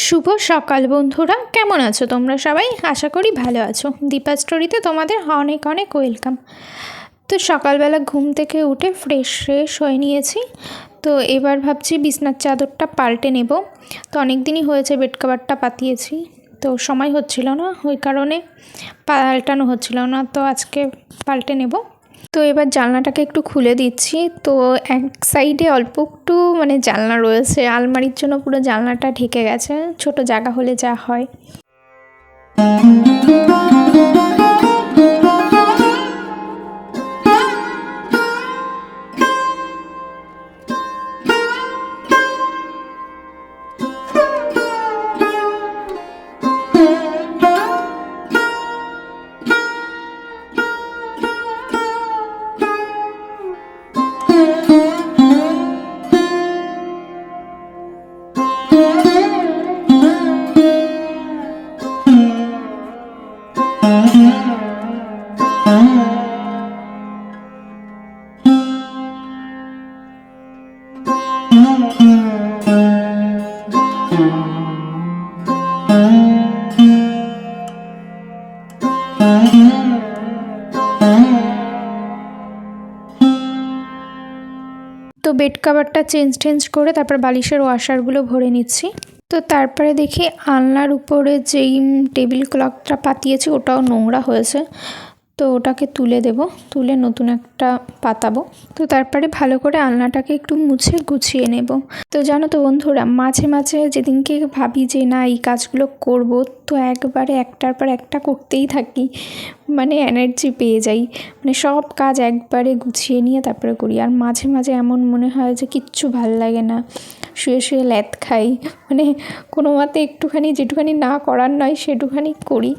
শুভ সকাল বন্ধুরা, কেমন আছো তোমরা সবাই? আশা করি ভালো আছো। দীপা স্টোরিতে তোমাদের অনেক অনেক ওয়েলকাম। তো সকালবেলা ঘুম থেকে উঠে ফ্রেশ হয়ে নিয়েছি। তো এবার ভাবছি বিছনার চাদরটা পাল্টে নেব। তো অনেক দিনই হয়েছে বেড কভারটা পাতিয়েছি, তো সময় হচ্ছিল না, ওই কারণে পাল্টানো হচ্ছিল না। তো আজকে পাল্টে নেব। তো এবার জানলাটাকে একটু খুলে দিচ্ছি। তো এক সাইডে অল্প একটু জানলা রয়েছে, আলমারির জন্য পুরো জানলাটা ঢেকে গেছে, ছোট জায়গা হলে যা হয়। তো বেড কভারটা চেঞ্জ করে তারপর বালিশের ওয়াশারগুলো ভরে নিচ্ছি। তো তারপরে দেখি আলনার উপরে যেই টেবিল ক্লথটা পাতিয়েছি ওটাও নোংরা হয়েছে, তো ওটাকে তুলে দেব, তুলে নতুন একটা পাতাবো। তো তারপরে ভালো করে আলনাটাকে একটু মুছে গুছিয়ে নেব। তো জানো তো বন্ধুরা, মাঝে মাঝে যেদিনকে ভাবি যে না এই কাজগুলো করব, তো একবারে একটার পর একটা করতেই থাকি, এনার্জি পেয়ে যাই, সব কাজ একবারে গুছিয়ে নিয়ে তারপরে করি। আর মাঝে মাঝে এমন মনে হয় যে কিচ্ছু ভাল লাগে না, শুয়ে শুয়ে ল্যাদ খাই, কোনো মতে একটুখানি যেটুখানি না করার নয় সেটুখানি করি।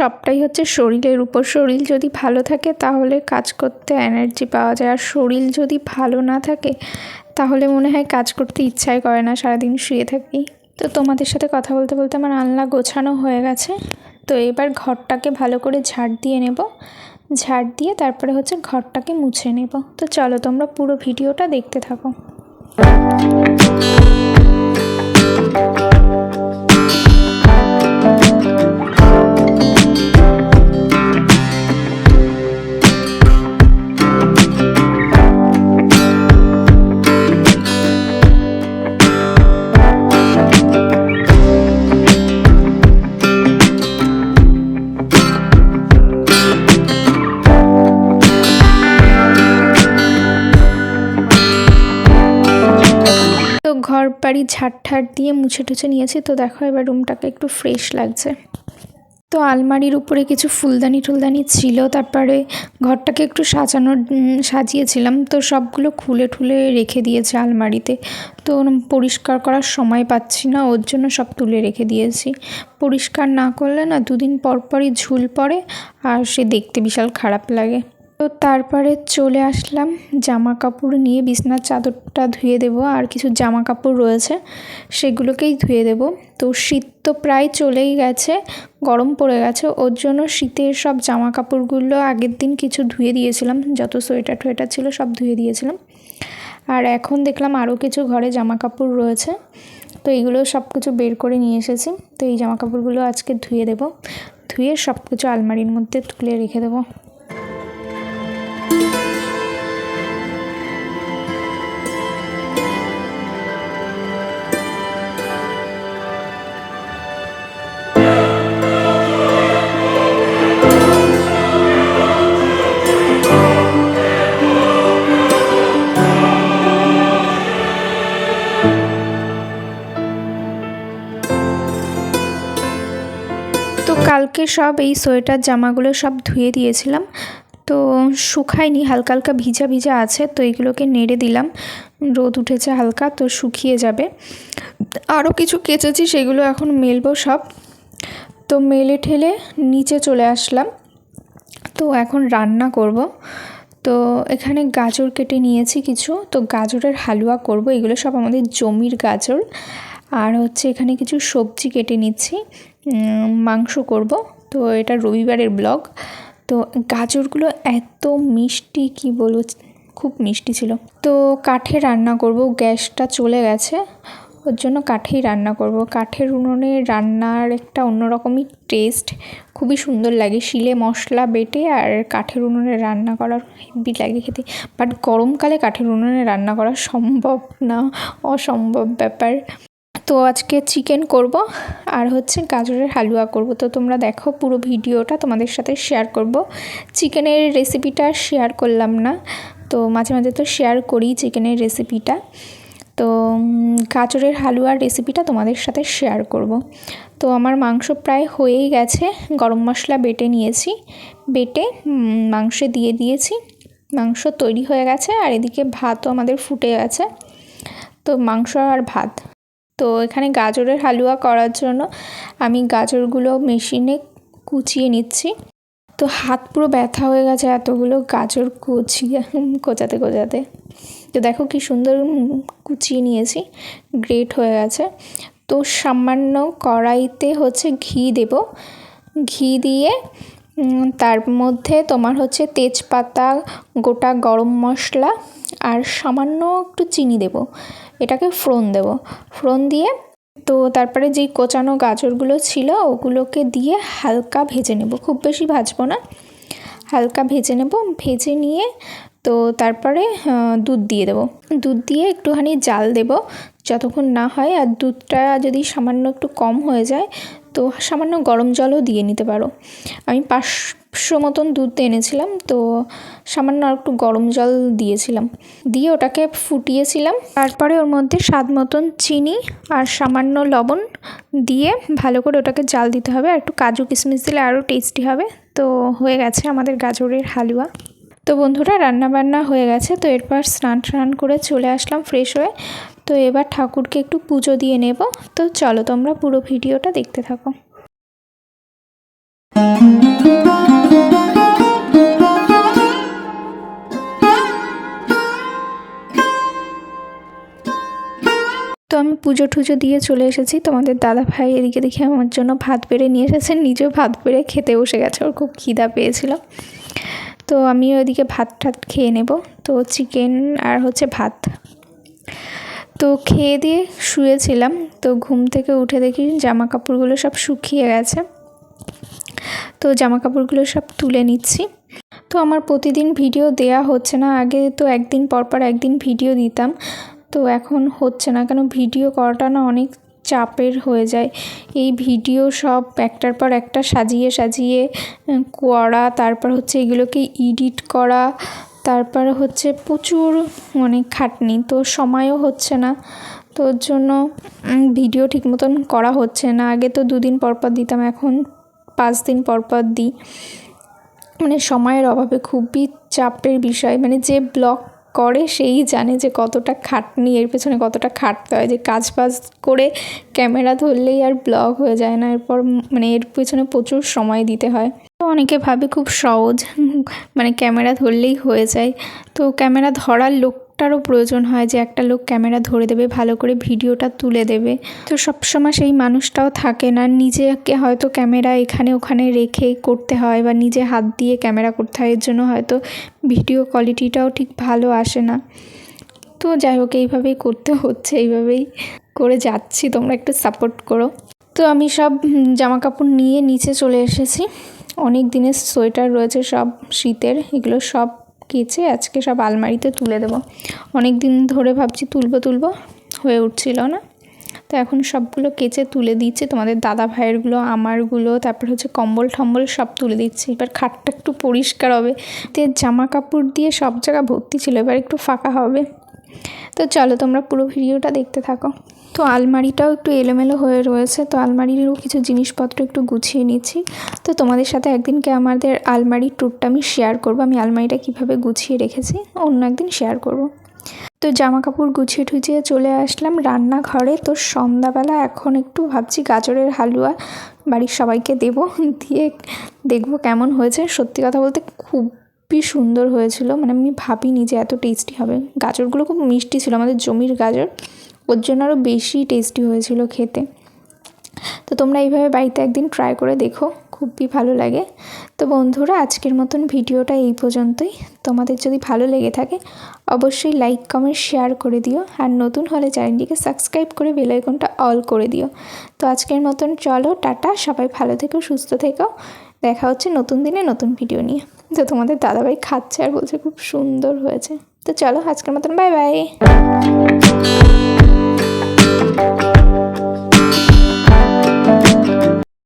সবটাই হচ্ছে শরীরের উপর। শরীর যদি ভালো থাকে তাহলে কাজ করতে এনার্জি পাওয়া যায়, আর শরীর যদি ভালো না থাকে তাহলে মনে হয় কাজ করতে ইচ্ছাই করে না, সারাদিন শুয়ে থাকি। তো তোমাদের সাথে কথা বলতে বলতে আমার আলনা গোছানো হয়ে গেছে। তো এবার ঘরটাকে ভালো করে ঝাড় দিয়ে নেব, ঝাড় দিয়ে তারপরে হচ্ছে ঘরটাকে মুছে নেব। তো চলো তোমরা পুরো ভিডিওটা দেখতে থাকো। ঘর বাড়ি ঝাড় দিয়ে মুছে টুছে নিয়েছি। তো দেখো এবার রুমটাকে একটু ফ্রেশ লাগছে। তো আলমারির উপরে কিছু ফুলদানি ছিল, তারপরে ঘরটাকে একটু সাজিয়েছিলাম, তো সবগুলো খুলে ঠুলে রেখে দিয়েছে আলমারিতে। তো পরিষ্কার করার সময় পাচ্ছি না, ওর জন্য সব তুলে রেখে দিয়েছি। পরিষ্কার না করলে না দুদিন পরই ঝুল পড়ে, আর সে দেখতে বিশাল খারাপ লাগে। তো তারপরে চলে আসলাম জামা কাপড় নিয়ে, বিছনার চাদরটা ধুয়ে দেব, আর কিছু জামা কাপড় রয়েছে সেগুলোকেই ধুয়ে দেব। তো শীত তো প্রায় চলেই গেছে, গরম পড়ে গেছে, ওর জন্য শীতের সব জামা কাপড়গুলো আগের দিন কিছু ধুয়ে দিয়েছিলাম, যত সোয়েটার টোয়েটার ছিল সব ধুয়ে দিয়েছিলাম। আর এখন দেখলাম আরও কিছু ঘরে জামা কাপড় রয়েছে, তো এইগুলো সব কিছু বের করে নিয়ে এসেছি। তো এই জামা কাপড়গুলো আজকে ধুয়ে দেব, ধুয়ে সব কিছু আলমারির মধ্যে তুলে রেখে দেবো। তো কালকে সব এই সোয়েটার জামাগুলো সব ধুয়ে দিয়েছিলাম, তো শুকায়নি, হালকা হালকা ভিজা ভিজা আছে। তো এগুলোকে নেড়ে দিলাম, রোদ উঠেছে হালকা, তো শুকিয়ে যাবে। আরও কিছু কেচেছি, সেগুলো এখন মেলবো সব। তো মেলে ঠেলে নিচে চলে আসলাম। তো এখন রান্না করব। তো এখানে গাজর কেটে নিয়েছি কিছু, তো গাজরের হালুয়া করব। এগুলো সব আমাদের জমির গাজর। আর হচ্ছে এখানে কিছু সবজি কেটে নিচ্ছি, মাংস করব। তো এটা রবিবারের ব্লগ। তো গাজরগুলো এত মিষ্টি, কি বলবো, খুব মিষ্টি ছিল। তো কাঠে রান্না করব, গ্যাসটা চলে গেছে, ওর জন্য কাঠেই রান্না করব। কাঠের উনুনে রান্নার একটা অন্যরকমই টেস্ট, খুবই সুন্দর লাগে। শিলে মশলা বেটে আর কাঠের উনুনে রান্না করার হেভি লাগে খেতে। বাট গরমকালে কাঠের উনুনে রান্না করা সম্ভব না, অসম্ভব ব্যাপার। তো আজকে চিকেন করব আর হচ্ছে গাজরের হালুয়া করব। তো তোমরা দেখো পুরো ভিডিওটা, তোমাদের সাথে শেয়ার করব। চিকেনের রেসিপিটা শেয়ার করলাম না, তো মাঝে মাঝে তো শেয়ার করি চিকেনের রেসিপিটা। তো গাজরের হালুয়ার রেসিপিটা তোমাদের সাথে শেয়ার করব। তো আমার মাংস প্রায় হয়েই গেছে, গরম মশলা বেটে নিয়েছি, বেটে মাংসে দিয়ে দিয়েছি। মাংস তৈরি হয়ে গেছে আর এদিকে ভাতও আমাদের ফুটে গেছে। তো মাংস আর ভাত। তো এখানে গাজরের হালুয়া করার জন্য আমি গাজরগুলো মেশিনে কুচিয়ে নিচ্ছি। তো হাত পুরো ব্যথা হয়ে গেছে এতগুলো গাজর কোচাতে। তো দেখো কি সুন্দর কুচিয়ে নিয়েছি, গ্রেট হয়ে গেছে। তো সামান্য কড়াইতে হচ্ছে ঘি দেব, ঘি দিয়ে তার মধ্যে তোমার হচ্ছে তেজপাতা, গোটা গরম মশলা আর সামান্য একটু চিনি দেব, এটাকে ফোড়ন দেব। ফোড়ন দিয়ে তো তারপরে যেই কোচানো গাজরগুলো ছিল ওগুলোকে দিয়ে হালকা ভেজে নেব, খুব বেশি ভাজবো না, হালকা ভেজে নেব। ভেজে নিয়ে তো তারপরে দুধ দিয়ে দেবো, দুধ দিয়ে একটুখানি জাল দেব যতক্ষণ না হয়। আর দুধটা যদি সামান্য একটু কম হয়ে যায় তো সামান্য গরম জলও দিয়ে নিতে পারো। আমি 500 মতন দুধ এনেছিলাম, তো সামান্য আর একটু গরম জল দিয়েছিলাম, দিয়ে ওটাকে ফুটিয়েছিলাম। তারপরে ওর মধ্যে স্বাদ মতন চিনি আর সামান্য লবণ দিয়ে ভালো করে ওটাকে জাল দিতে হবে। আর একটু কাজু কিশমিশ দিলে আরও টেস্টি হবে। তো হয়ে গেছে আমাদের গাজরের হালুয়া। তো বন্ধুরা রান্নাবান্না হয়ে গেছে। তো এরপর স্নান করে চলে আসলাম ফ্রেশ হয়ে। তো এবার ঠাকুরকে একটু পুজো দিয়ে নেব। তো চলো তোমরা পুরো ভিডিওটা দেখতে থাকো। তো আমি পুজো টুজো দিয়ে চলে এসেছি। তোমাদের দাদা ভাই এদিকে দেখি আমার জন্য ভাত বেড়ে নিয়ে এসেছেন, নিজেও ভাত বেড়ে খেতে বসে গেছে, ওর খুব খিদা পেয়েছিল। তো আমি ওইদিকে ভাত খেয়ে নেব। তো চিকেন আর হচ্ছে ভাত। তো খেয়ে দিয়ে শুয়েছিলাম। তো ঘুম থেকে উঠে দেখি জামা কাপড়গুলো সব শুকিয়ে গেছে। তো জামা কাপড়গুলো সব তুলে নিচ্ছি। তো আমার প্রতিদিন ভিডিও দেয়া হচ্ছে না, আগে তো একদিন পর একদিন ভিডিও দিতাম, তো এখন হচ্ছে না, কেন ভিডিও করাটা না অনেক চাপের হয়ে যায়। এই ভিডিও সব একটার পর একটা সাজিয়ে করা, তারপর হচ্ছে এগুলোকে এডিট করা, তারপর হচ্ছে প্রচুর অনেক খাটনি, তো সময়ও হচ্ছে না। তো ওর জন্য ভিডিও ঠিক মতন করা হচ্ছে না। আগে তো 2 দিন পর দিতাম, এখন 5 দিন পর দিই। মানে সময়ের অভাবে খুবই চাপের বিষয়। মানে যে ব্লগ করে সেই জানে যে কতটা খাটনি, এর পেছনে কতটা খাটতে হয়। যে কাজ বাজ করে ক্যামেরা ধরলেই আর ব্লগ হয়ে যায় না, এরপর মানে এর পেছনে প্রচুর সময় দিতে হয়। তো অনেকে ভাবে খুব সহজ, মানে ক্যামেরা ধরলেই হয়ে যায়। তো ক্যামেরা ধরার লোকটারও প্রয়োজন হয়, যে একটা লোক ক্যামেরা ধরে দেবে, ভালো করে ভিডিওটা তুলে দেবে। তো সবসময় সেই মানুষটাও থাকে না, নিজেকে হয়তো ক্যামেরা এখানে ওখানে রেখে করতে হয়, বা নিজে হাত দিয়ে ক্যামেরা করতে হয়, এর জন্য হয়তো ভিডিও কোয়ালিটিটাও ঠিক ভালো আসে না। তো যাই হোক এইভাবেই করতে হচ্ছে, এইভাবেই করে যাচ্ছি, তোমরা একটু সাপোর্ট করো। তো আমি সব জামা কাপড় নিয়ে নিচে চলে এসেছি। অনেক দিনের সোয়েটার রয়েছে সব শীতের, এগুলো সব কেচে আজকে সব আলমারিতে তুলে দেবো। অনেক দিন ধরে ভাবছি তুলবো, হয়ে উঠছিল না। তো এখন সবগুলো কেচে তুলে দিচ্ছি, তোমাদের দাদা ভাইয়েরগুলো, আমারগুলো, তারপর হচ্ছে কম্বল টম্বল সব তুলে দিচ্ছি। এবার খাটটা একটু পরিষ্কার হবে। তো জামা কাপড় দিয়ে সব জায়গা ভর্তি ছিল, এবার একটু ফাঁকা হবে। তো চলো তোমরা পুরো ভিডিওটা দেখতে থাকো। তো আলমারিটাও একটু এলোমেলো হয়ে রয়েছে, তো আলমারিরও কিছু জিনিসপত্র একটু গুছিয়ে নিচ্ছি। তো তোমাদের সাথে একদিনকে আমাদের আলমারির ট্যুরটা আমি শেয়ার করবো, আমি আলমারিটা কীভাবে গুছিয়ে রেখেছি অন্য একদিন শেয়ার করব। তো জামা কাপড় গুছিয়ে টুছিয়ে চলে আসলাম রান্নাঘরে। তো সন্ধ্যাবেলা এখন একটু ভাবছি গাজরের হালুয়া বাড়ির সবাইকে দেবো, দিয়ে দেখবো কেমন হয়েছে। সত্যি কথা বলতে খুবই সুন্দর হয়েছিল, মানে আমি ভাবিনি যে এত টেস্টি হবে। গাজরগুলো খুব মিষ্টি ছিল, আমাদের জমির গাজর, ওর জন্য আরও বেশি টেস্টি হয়েছিল খেতে। তো তোমরা এইভাবে বাড়িতে একদিন ট্রাই করে দেখো, খুবই ভালো লাগে। তো বন্ধুরা, আজকের মতন ভিডিওটা এই পর্যন্তই। তোমাদের যদি ভালো লেগে থাকে অবশ্যই লাইক কমেন্ট শেয়ার করে দিও, আর নতুন হলে চ্যানেলটিকে সাবস্ক্রাইব করে বেল আইকনটা অল করে দিও। তো আজকের মতন চলো, টাটা, সবাই ভালো থেকো, সুস্থ থেকো। দেখা হচ্ছে নতুন দিনে নতুন ভিডিও নিয়ে। তো তোমাদের দাদাভাই খাচ্ছে আর বলছে খুব সুন্দর হয়েছে। তো চলো আজকের মতন বাই বাই।